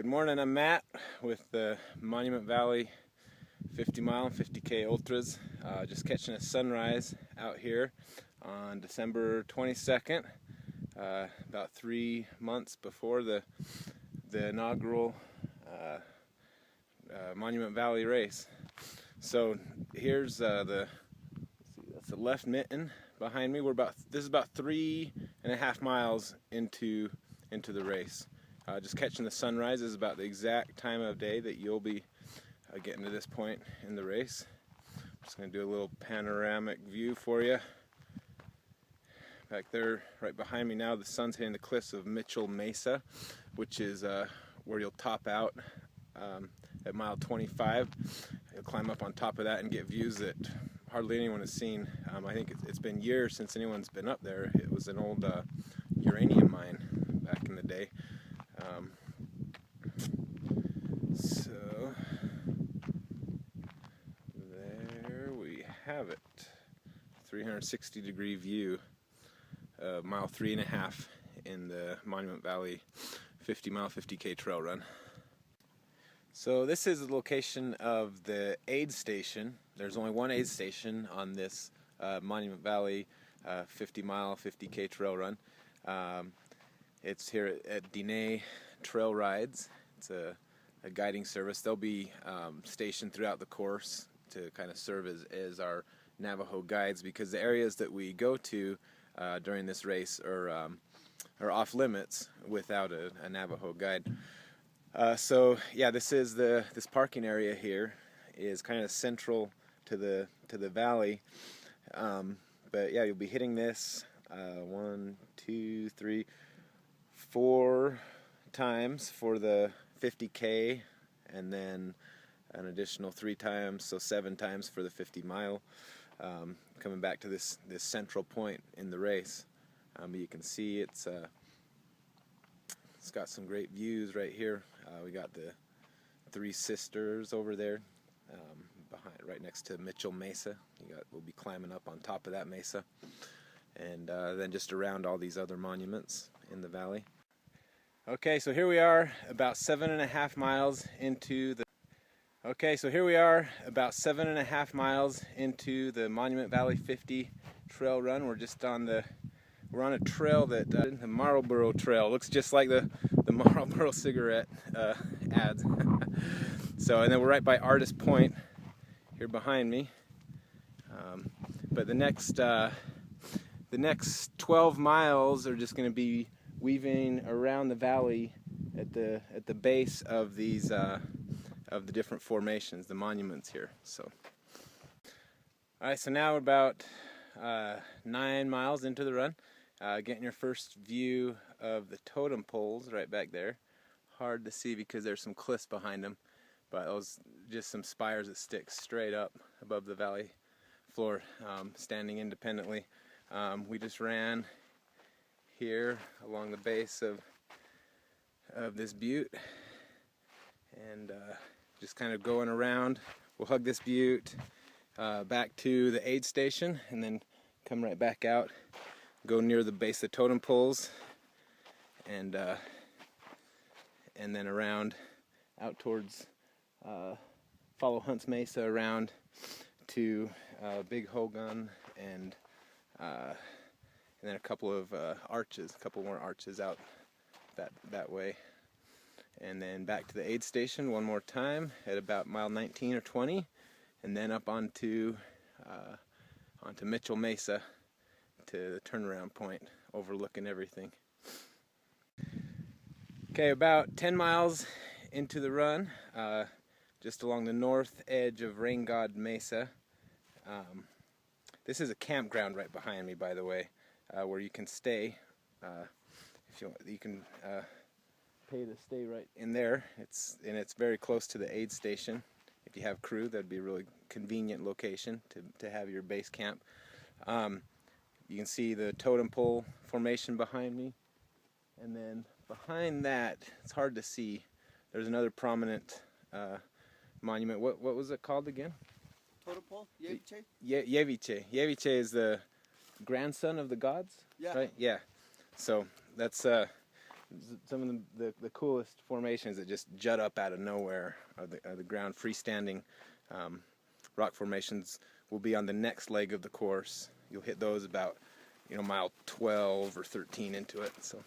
Good morning, I'm Matt with the Monument Valley 50 mile and 50K Ultras. Just catching a sunrise out here on December 22nd, about 3 months before the inaugural Monument Valley race. So here's that's the left mitten behind me. This is about 3.5 miles into the race. Just catching the sunrise is about the exact time of day that you'll be getting to this point in the race. I'm just going to do a little panoramic view for you. Back there, right behind me now, the sun's hitting the cliffs of Mitchell Mesa, which is where you'll top out at mile 25. You'll climb up on top of that and get views that hardly anyone has seen. I think it's been years since anyone's been up there. It was an old uranium mine back in the day. So there we have it, 360-degree view of mile 3.5 in the Monument Valley 50 mile 50K trail run. So this is the location of the aid station. There's only one aid station on this Monument Valley 50 mile 50K trail run. It's here at Diné Trail Rides. It's a guiding service. They'll be stationed throughout the course to kind of serve as our Navajo guides, because the areas that we go to during this race are off limits without a Navajo guide. So yeah, this parking area here is kind of central to the valley. But yeah, you'll be hitting this 1, 2, 3, 4 times for the 50K, and then an additional 3 times, so 7 times for the 50 mile, coming back to this central point in the race. You can see it's got some great views right here. We got the Three Sisters over there, right next to Mitchell Mesa. We'll be climbing up on top of that mesa, and then just around all these other monuments in the valley. Okay, so here we are about 7.5 miles into the Monument Valley 50 trail run. We're on a trail that the Marlboro Trail looks just like the Marlboro cigarette ads. So, and then we're right by Artist Point here behind me. But the next 12 miles are just going to be weaving around the valley at the base of these of the different formations, the monuments here. So, all right, so now we're about 9 miles into the run, getting your first view of the totem poles right back there. Hard to see because there's some cliffs behind them, but those just some spires that stick straight up above the valley floor, standing independently. We just ran here along the base of this butte, and just kind of going around. We'll hug this butte back to the aid station, and then come right back out, go near the base of the totem poles, and then around out towards follow Hunts Mesa around to Big Hogan, and then a couple more arches out that way, and then back to the aid station one more time at about mile 19 or 20, and then up onto Mitchell Mesa to the turnaround point overlooking everything. Okay, about 10 miles into the run, just along the north edge of Rain God Mesa. This is a campground right behind me, by the way, where you can stay. If you want, you can pay to stay right in there. It's very close to the aid station. If you have crew, that'd be a really convenient location to have your base camp. You can see the totem pole formation behind me, and then behind that, it's hard to see, there's another prominent monument. What was it called again? Totem pole? Yeviche? Yeviche. Yeviche is the grandson of the gods? Yeah. Right? Yeah. So that's some of the coolest formations that just jut up out of nowhere are the ground freestanding rock formations will be on the next leg of the course. You'll hit those about, mile 12 or 13 into it. So.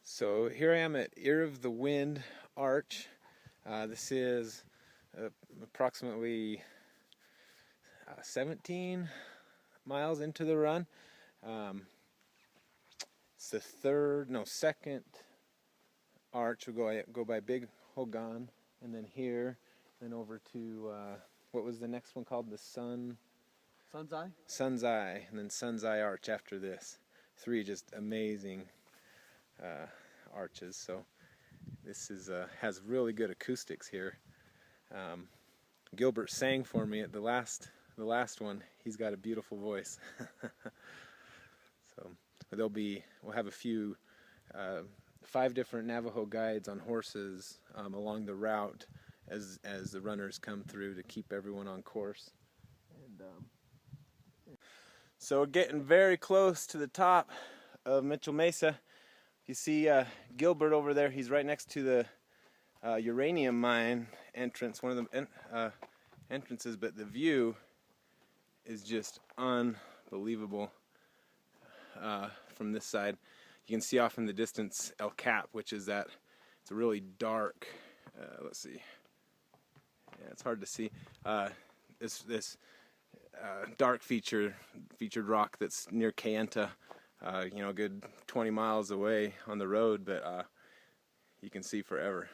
So here I am at Ear of the Wind Arch. This is approximately 17 miles into the run. It's the second arch. We'll go by Big Hogan, and then here, then over to what was the next one called? The Sun's Eye. Sun's Eye, and then Sun's Eye Arch after this. 3 just amazing arches. So this is has really good acoustics here. Gilbert sang for me at the last one. He's got a beautiful voice. So we'll have a few 5 different Navajo guides on horses along the route as the runners come through to keep everyone on course. And so we're getting very close to the top of Mitchell Mesa. You see Gilbert over there. He's right next to the uranium mine entrance, one of the entrances, but the view is just unbelievable from this side. You can see off in the distance El Cap, which is it's a really dark, let's see, yeah, it's hard to see, this dark featured rock that's near Kayenta, a good 20 miles away on the road, but you can see forever.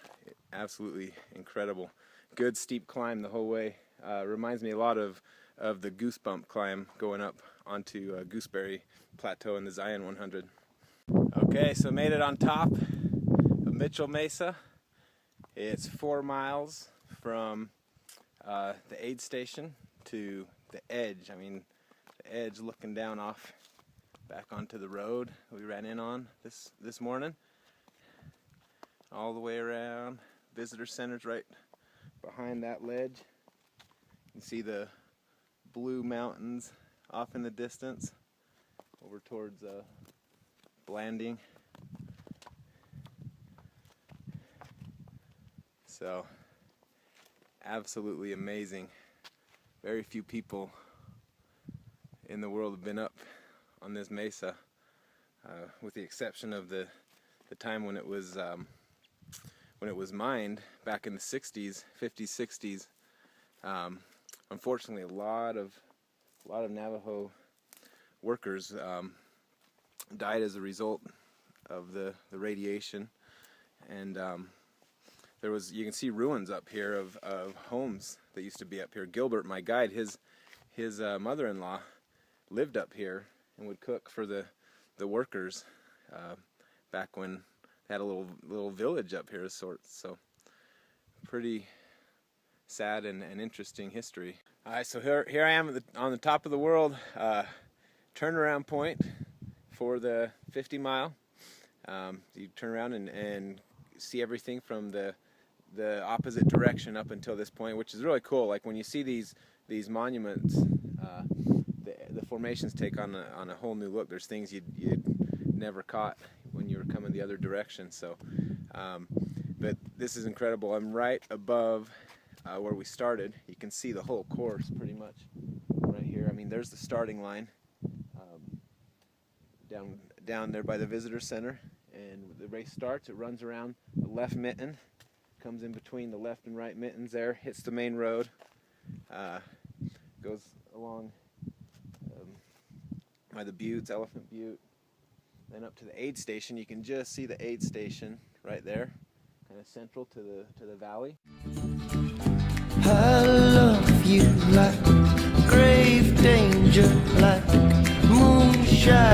Absolutely incredible. Good steep climb the whole way. Reminds me a lot of the Goosebump climb going up onto Gooseberry Plateau in the Zion 100. Okay, so made it on top of Mitchell Mesa. It's 4 miles from the aid station to the edge. I mean, the edge looking down off back onto the road we ran in on this morning. All the way around. Visitor center's right behind that ledge. You can see the blue mountains off in the distance over towards Blanding. So absolutely amazing. Very few people in the world have been up on this mesa, with the exception of the time when it was mined back in the 60s, 50s, 60s. Unfortunately, a lot of Navajo workers died as a result of the radiation, and you can see ruins up here of homes that used to be up here. Gilbert, my guide, his mother-in-law lived up here and would cook for the workers back when they had a little village up here of sorts. So pretty sad and interesting history. All right, so here I am on the top of the world, turnaround point for the 50 mile. You turn around and see everything from the opposite direction up until this point, which is really cool. Like when you see these monuments, the formations take on a whole new look. There's things you'd never caught when you were coming the other direction. So, but this is incredible. I'm right above where we started. You can see the whole course pretty much right here. I mean, there's the starting line down there by the visitor center, and the race starts. It runs around the left mitten comes in between the left and right mittens there, hits the main road, goes along by the buttes, Elephant Butte, then up to the aid station. You can just see the aid station right there, kind of central to the valley. I love you like grave danger, like moonshine.